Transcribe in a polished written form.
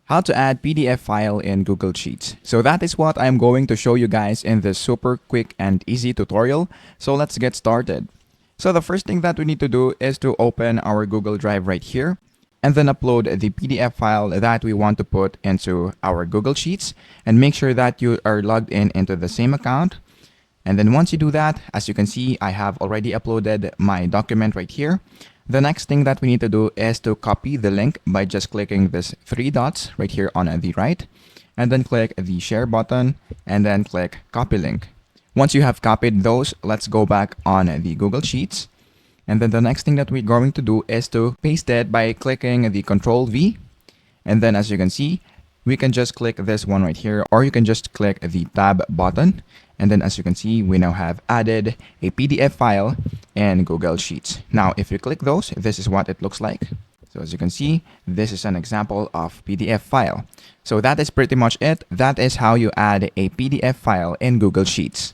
How to add PDF file in Google Sheets. So that is what I'm going to show you guys in this super quick and easy tutorial. So let's get started. So the first thing that we need to do is to open our Google Drive right here and then upload the PDF file that we want to put into our Google Sheets, and make sure that you are logged in into the same account. And then once you do that, as you can see, I have already uploaded my document right here. The next thing that we need to do is to copy the link by just clicking this three dots right here on the right, and then click the share button and then click copy link. Once you have copied those, let's go back on the Google Sheets. And then the next thing that we're going to do is to paste it by clicking the Control V. And then as you can see, we can just click this one right here, or you can just click the tab button. And then as you can see, we now have added a PDF file in Google Sheets. Now, if you click those, this is what it looks like. So as you can see, this is an example of PDF file. So that is pretty much it. That is how you add a PDF file in Google Sheets.